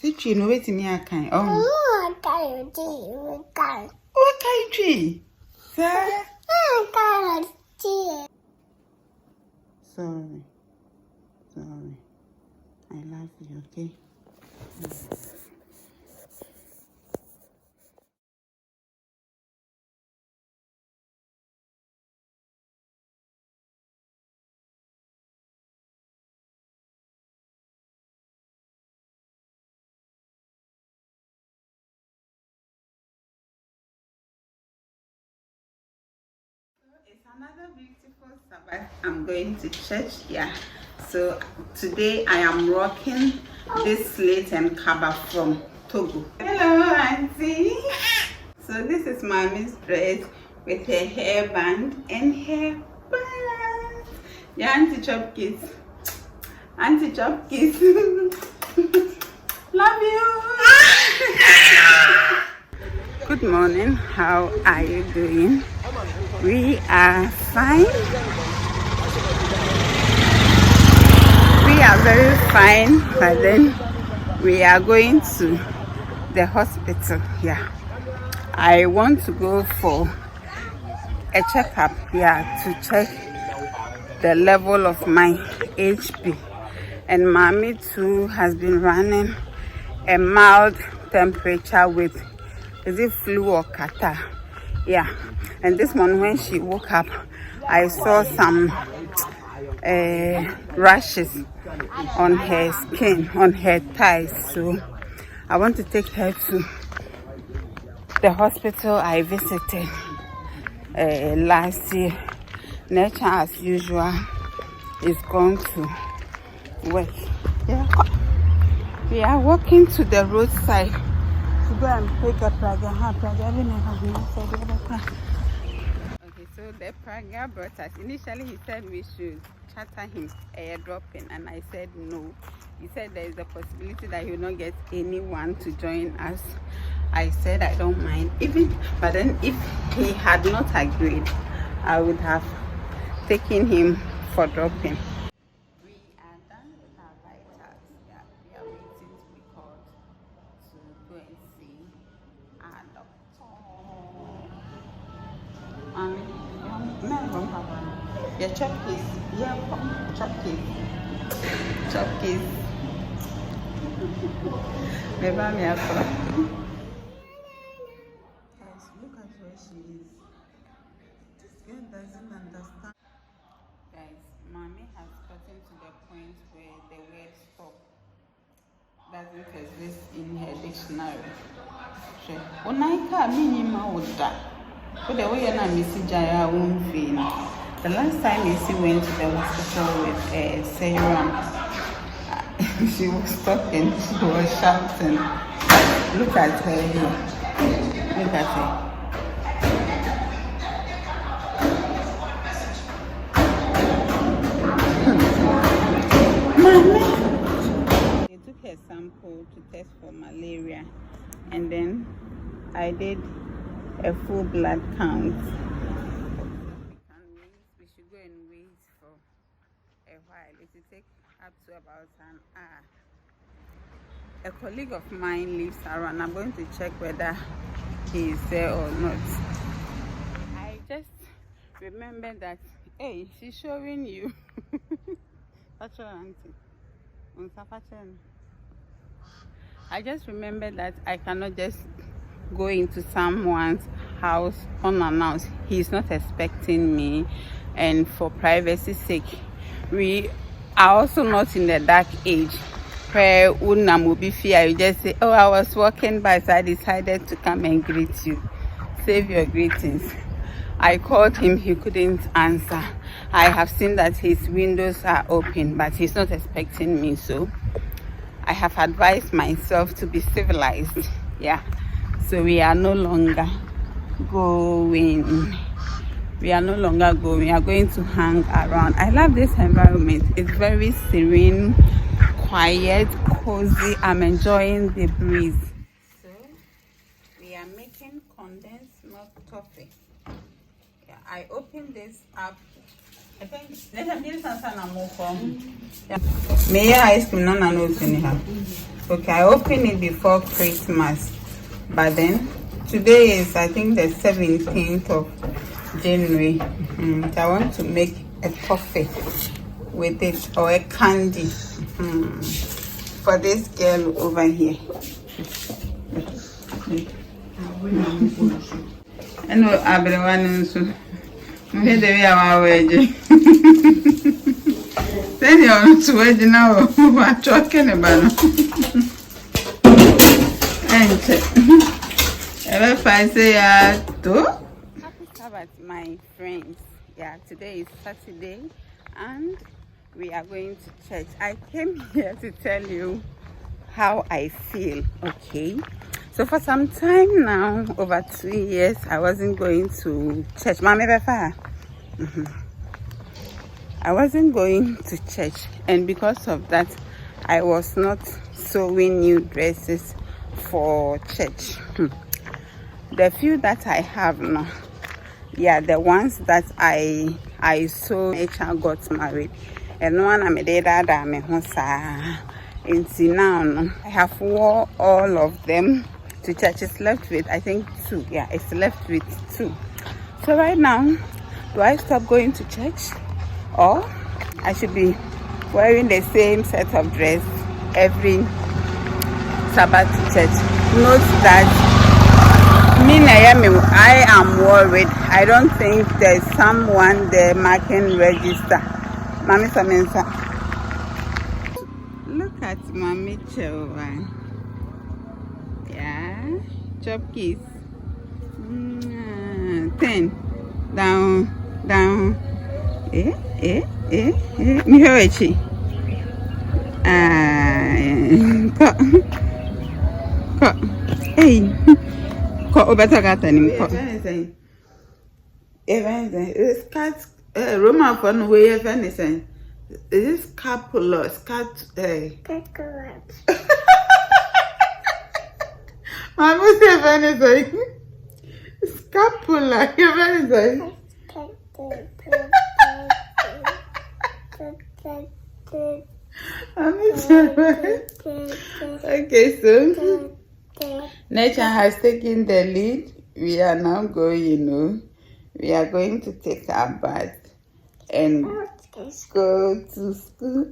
you know wait in your kind. Oh, what country? Sir? Sorry. I love you, okay? It's another beautiful Sabbath. I'm going to church, yeah. So today I am rocking this slate and kaba from Togo. Hello, Auntie. So this is Mommy's dress with her hairband and her balance. Yeah, Auntie Chop Kiss. Auntie Chop Kiss. Love you. Good morning. How are you doing? We are fine. We are very fine, but then we are going to the hospital. Yeah, I want to go for a checkup. Yeah, to check the level of my HP. And Mommy too has been running a mild temperature with, is it flu or catarrh? Yeah. And this morning when she woke up, I saw some rashes on her skin, on her thighs. So I want to take her to the hospital I visited last year. Nature as usual is going to work. Yeah. We are walking to the roadside to go and pick a praga. Okay, so the praga brought us. Initially, he said we should charter him airdropping, and I said no. He said there is a possibility that he will not get anyone to join us. I said I don't mind, but then if he had not agreed, I would have taken him for dropping. We are done with our vitals. Yeah, we are waiting to be called to go and see our doctor. Yeah, chop kiss. Yeah, chop kiss. Chop kiss. Maybe I'm here for. Guys, look at where she is. This girl doesn't understand. Guys, Mommy has gotten to the point where the word stop doesn't exist in her dictionary. The last time Missy went to the hospital with serum, she was talking, she was shouting. Look at her here. Look at her. Mommy! They took her sample to test for malaria, and then I did a full blood count. We should go and wait for a while. It will take up to about an hour. A colleague of mine lives around. I'm going to check whether he is there or not. I just remember that, hey, she's showing you. I just remember that I cannot just go into someone's house unannounced. He's not expecting me, and for privacy's sake, we are also not in the dark age where you just say, oh, I was walking by, so I decided to come and greet you. Save your greetings. I called him, he couldn't answer. I have seen that his windows are open, but he's not expecting me, so I have advised myself to be civilized. Yeah. So we are no longer going. We are going to hang around. I love this environment. It's very serene, quiet, cozy. I'm enjoying the breeze. So we are making condensed milk toffee. Yeah, I opened this up. I think let me ice cream. No, Okay, I opened it before Christmas, but then today is, I think, the 17th of January. So I want to make a coffee with it, or a candy, for this girl over here. I know everyone so where the way our wedge. Then you're to wedge now. I'm talking about. And if I say happy Sabbath, my friends. Yeah, today is Saturday and we are going to church. I came here to tell you how I feel, okay? So for some time now, over 2 years, I wasn't going to church. Mommy, I wasn't going to church, and because of that, I was not sewing new dresses for church. The few that I have now, yeah, the ones that I saw HR got married, and one I made that now I have wore all of them to church. It's left with, I think, 2. Yeah, it's left with 2. So right now, do I stop going to church, or I should be wearing the same set of dress every Sabbath to church? Note that I am worried. I don't think there's someone there marking register. Mommy Samensa. Look at Mommy Chova. Yeah. Chop kiss. 10. Down. Mihoechi. Hey. It's cat Roma fun way of anything. Is this scapula? Mama say anything. Scapula, you anything. Okay, so nature has taken the lead. We are now going, we are going to take our bath and go to school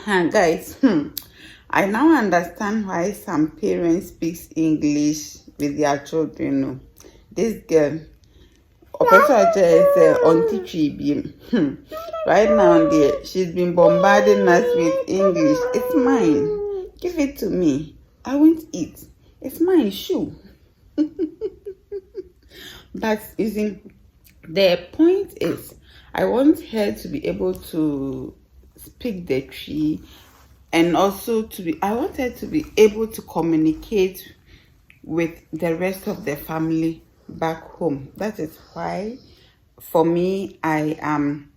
and guys, I now understand why some parents speak English with their children. This girl, on teaching right now, she's been bombarding us with English. It's mine. Give it to me. I won't eat. It's mine. Shoo. But you see, the point is, I want her to be able to speak the tree, and also I want her to be able to communicate with the rest of the family back home. That is why, for me, I am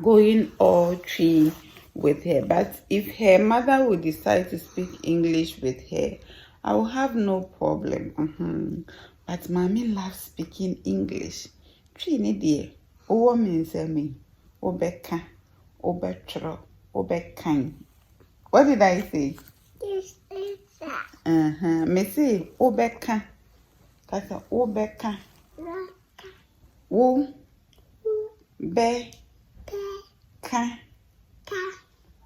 going all three with her. But if her mother would decide to speak English with her, I will have no problem. But mommy loves speaking English. Trini dear, o means me, obeka, obetro, obekan. What did I say? This is that. Me say obeka. Kasa obeka. Wo be ka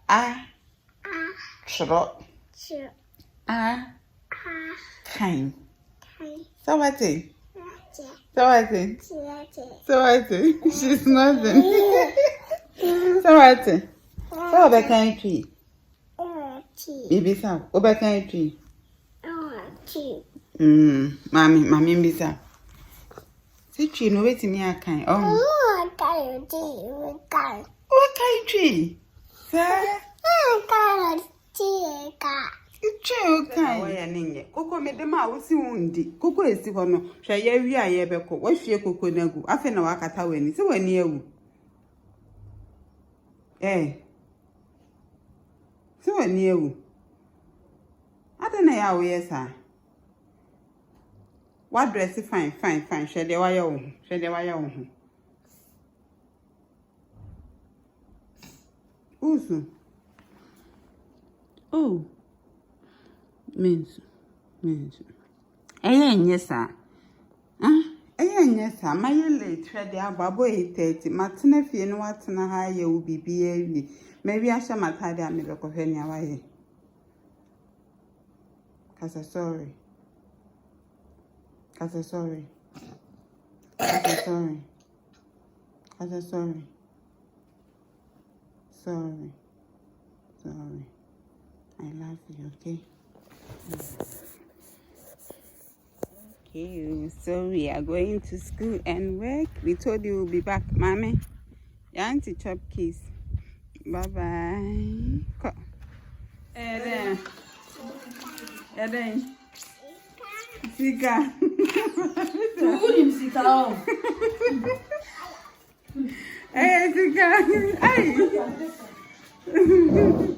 a tro a kind. So what is? She's nothing. So what is? So be kind tree. Baby sa obeka tree. Mommy bisa. See tree no wait me akan. What kind tree? Sir? Koko me dem a wosi wundi. Koko esi ho no. Hwe ya wi aye beko. Wa hwie koko na gu. Afi na wakata wani. Se wani awu. Se wani awu. Adana ya wo yesa. What dress fine. Hwe de wa ya wo. Usu. Oh. Means. Yes, sir. Yes, sir. My late ready about 8:30. Martina, if you know what's in a high, will be behaving. Maybe I shall not have a miracle of any way. Cause I'm sorry. Sorry. I love you, okay? Okay, so we are going to school and work. We told you we'll be back, Mommy. Your auntie chop kiss. Bye-bye. Eden. Sika. Sika. Hey.